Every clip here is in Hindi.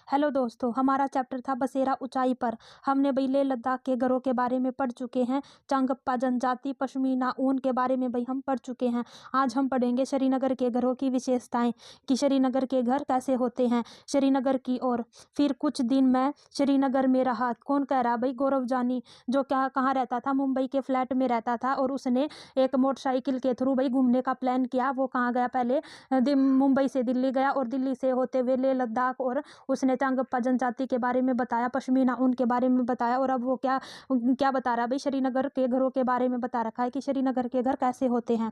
हेलो दोस्तों, हमारा चैप्टर था बसेरा ऊंचाई पर। हमने भाई लेह लद्दाख के घरों के बारे में पढ़ चुके हैं। चांगप्पा जनजाति, पश्मीना ऊन के बारे में भाई हम पढ़ चुके हैं। आज हम पढ़ेंगे श्रीनगर के घरों की विशेषताएं कि श्रीनगर के घर कैसे होते हैं। श्रीनगर की ओर फिर कुछ दिन मैं श्रीनगर में रहा। कौन कह रहा भाई? गौरव जानी, जो क्या कहाँ रहता था? मुंबई के फ्लैट में रहता था और उसने एक मोटरसाइकिल के थ्रू भाई घूमने का प्लान किया। वो कहाँ गया? पहले मुंबई से दिल्ली गया और दिल्ली से होते हुए लेह लद्दाख, और उसने चांगप्पा जनजाति के बारे में बताया, पश्मीना ऊन के बारे में बताया। और अब वो क्या क्या बता रहा है भाई? श्रीनगर के घरों के बारे में बता रखा है कि श्रीनगर के घर कैसे होते हैं।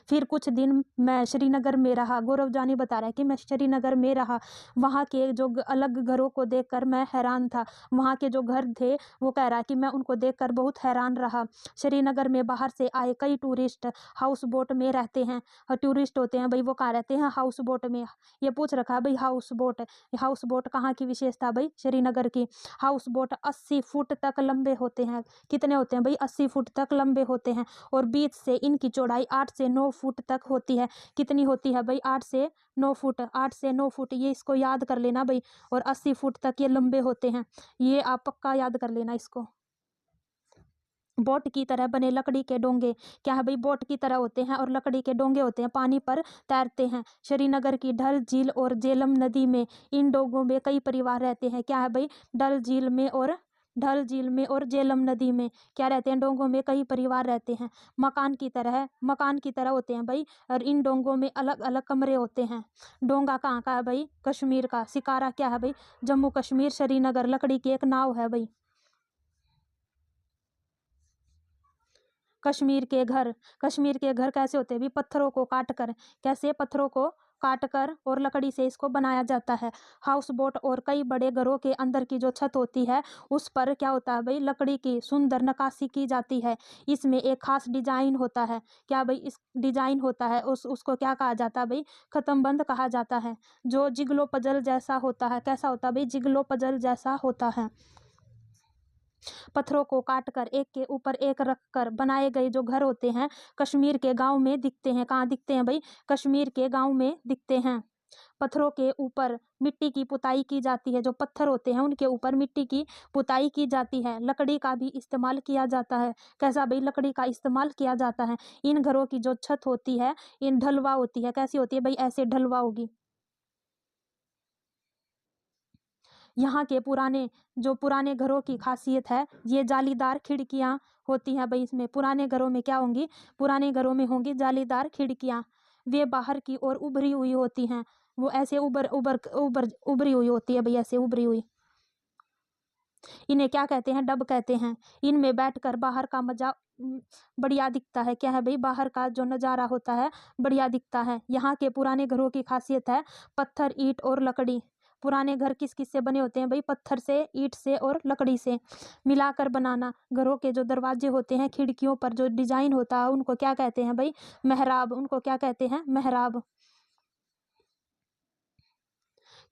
फिर कुछ दिन मैं श्रीनगर में रहा। गौरव जानी बता रहा है कि मैं श्रीनगर में रहा। वहाँ के जो अलग घरों को देखकर मैं हैरान था। वहाँ के जो घर थे वो कह रहा है कि मैं उनको देखकर बहुत हैरान रहा। श्रीनगर में बाहर से आए कई टूरिस्ट हाउस बोट में रहते हैं। टूरिस्ट होते हैं भाई, वो कहाँ रहते हैं? हाउस बोट में। ये पूछ रखा है भाई हाउस बोट। हाउस बोट कहाँ की विशेषता भाई? श्रीनगर की। हाउस बोट 80 फुट तक लंबे होते हैं। कितने होते हैं भाई? 80 फुट तक लंबे होते हैं। और बीच से इनकी चौड़ाई 8 से 9 फुट तक होती है। कितनी होती है भाई? 8 से 9 फुट। 8 से 9 फुट, ये इसको याद कर लेना भाई। और 80 फुट तक ये लंबे होते हैं। ये आप पक्का याद कर लेना इसको। बोट की तरह बने लकड़ी के डोंगे, क्या है भाई? बोट की तरह होते हैं और लकड़ी के डोंगे होते हैं, पानी पर तैरते हैं। श्रीनगर की डल झील और झेलम नदी में इन डोंगों में कई परिवार रहते हैं। क्या है भाई? डल झील में और झेलम नदी में क्या रहते हैं? डोंगों में कई परिवार रहते हैं। मकान की तरह होते हैं भाई। और इन डोंगों में अलग अलग कमरे होते हैं। डोंगा कहाँ का है भाई? कश्मीर का। शिकारा क्या है भाई? जम्मू कश्मीर। श्रीनगर लकड़ी की एक नाव है भाई। कश्मीर के घर कैसे होते हैं भी? पत्थरों को काटकर। कैसे? पत्थरों को काटकर और लकड़ी से इसको बनाया जाता है। हाउस बोट और कई बड़े घरों के अंदर की जो छत होती है उस पर क्या होता है भाई? लकड़ी की सुंदर नक्काशी की जाती है। इसमें एक खास डिजाइन होता है। क्या भाई? इस डिजाइन होता है उसको क्या कहा जाता है भाई? खत्मबंद कहा जाता है, जो जिगलो पजल जैसा होता है। कैसा होता है भाई? जिगलो पजल जैसा होता है। पत्थरों को काटकर एक के ऊपर एक रखकर बनाए गए जो घर होते हैं कश्मीर के गांव में दिखते हैं। कहाँ दिखते हैं भाई? कश्मीर के गांव में दिखते हैं। पत्थरों के ऊपर मिट्टी की पुताई की जाती है। जो पत्थर होते हैं उनके ऊपर मिट्टी की पुताई की जाती है। लकड़ी का भी इस्तेमाल किया जाता है। कैसा भाई? लकड़ी का इस्तेमाल किया जाता है। इन घरों की जो छत होती है इन ढलवा होती है। कैसी होती है भाई? ऐसे ढलवा होगी। यहाँ के पुराने घरों की खासियत है, ये जालीदार खिड़कियाँ होती हैं भाई। इसमें पुराने घरों में क्या होंगी? पुराने घरों में होंगी जालीदार खिड़कियाँ। वे बाहर की ओर उभरी हुई होती हैं। वो ऐसे उभरी हुई होती है भाई, ऐसे उभरी हुई। इन्हें क्या कहते हैं? डब कहते हैं। इनमें बैठकर बाहर का मजा बढ़िया दिखता है। क्या है भाई? बाहर का जो नज़ारा होता है बढ़िया दिखता है। यहाँ के पुराने घरों की खासियत है पत्थर, ईंट और लकड़ी। पुराने घर किस किस से बने होते हैं भाई? पत्थर से, ईंट से और लकड़ी से मिलाकर बनाना। घरों के जो दरवाजे होते हैं, खिड़कियों पर जो डिजाइन होता है उनको क्या कहते हैं भाई? मेहराब। उनको क्या कहते हैं? मेहराब।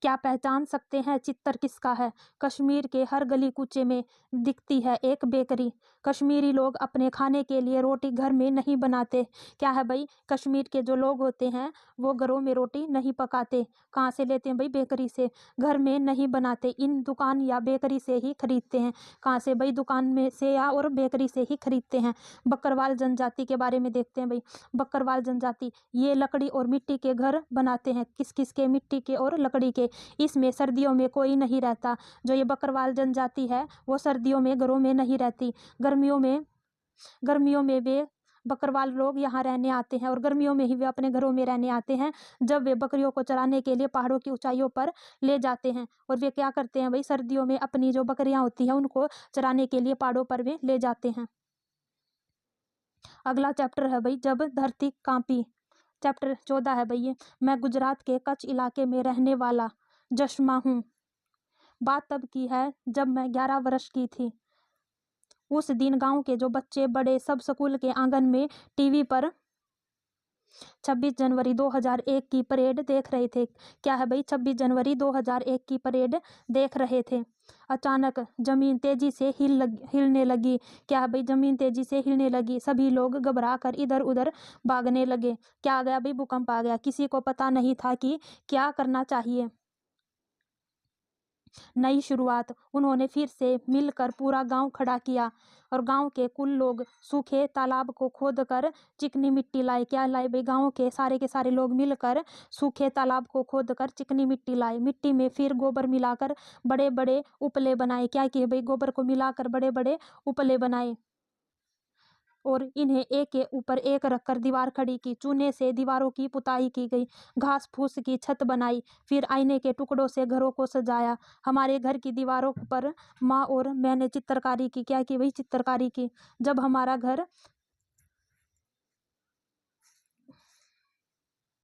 क्या पहचान सकते हैं चित्तर किसका है? कश्मीर के हर गली कूचे में दिखती है एक बेकरी। कश्मीरी लोग अपने खाने के लिए रोटी घर में नहीं बनाते। क्या है भाई? कश्मीर के जो लोग होते हैं वो घरों में रोटी नहीं पकाते। कहाँ से लेते हैं भाई? बेकरी से। घर में नहीं बनाते, इन दुकान या बेकरी से ही खरीदते हैं। कहाँ से भाई? दुकान में से या और बेकरी से ही खरीदते हैं। बकरवाल जनजाति के बारे में देखते हैं भाई। बकरवाल जनजाति ये लकड़ी और मिट्टी के घर बनाते हैं। किस किस के? मिट्टी के और लकड़ी के। इसमें सर्दियों में कोई नहीं रहता। जो ये बकरवाल जनजाति है वो सर्दियों में घरों में नहीं रहती। गर्मियों में वे बकरवाल लोग यहाँ रहने आते हैं और गर्मियों में ही वे अपने घरों में रहने आते हैं। जब वे बकरियों को चराने के लिए पहाड़ों की ऊंचाइयों पर ले जाते हैं, और वे क्या करते हैं भाई? सर्दियों में अपनी जो बकरियां होती हैं उनको चराने के लिए पहाड़ों पर वे ले जाते हैं। अगला चैप्टर है भाई जब धरती कांपी। चैप्टर 14 है भाई ये। मैं गुजरात के कच्छ इलाके में रहने वाला जश्मा हूँ। बात तब की है जब मैं 11 वर्ष की थी। उस दिन गांव के जो बच्चे बड़े सब स्कूल के आंगन में टीवी पर 26 जनवरी 2001 की परेड देख रहे थे। क्या है भाई? 26 जनवरी 2001 की परेड देख रहे थे। अचानक जमीन तेजी से हिलने लगी। क्या है भाई? जमीन तेजी से हिलने लगी। सभी लोग घबरा कर इधर उधर भागने लगे। क्या आ गया भाई? भूकंप आ गया। किसी को पता नहीं था कि क्या करना चाहिए। नई शुरुआत। उन्होंने फिर से मिलकर पूरा गांव खड़ा किया और गांव के कुल लोग सूखे तालाब को खोदकर चिकनी मिट्टी लाए। क्या लाए भाई? गांव के सारे लोग मिलकर सूखे तालाब को खोदकर चिकनी मिट्टी लाए। मिट्टी में फिर गोबर मिलाकर बड़े बड़े उपले बनाए। क्या किए भाई? गोबर को मिलाकर बड़े बड़े उपले बनाए और इन्हें एक के ऊपर एक रखकर दीवार खड़ी की। चूने से दीवारों की पुताई की गई, घास फूस की छत बनाई, फिर आईने के टुकड़ों से घरों को सजाया। हमारे घर की दीवारों पर माँ और मैंने चित्रकारी की। क्या की? वही चित्रकारी की। जब हमारा घर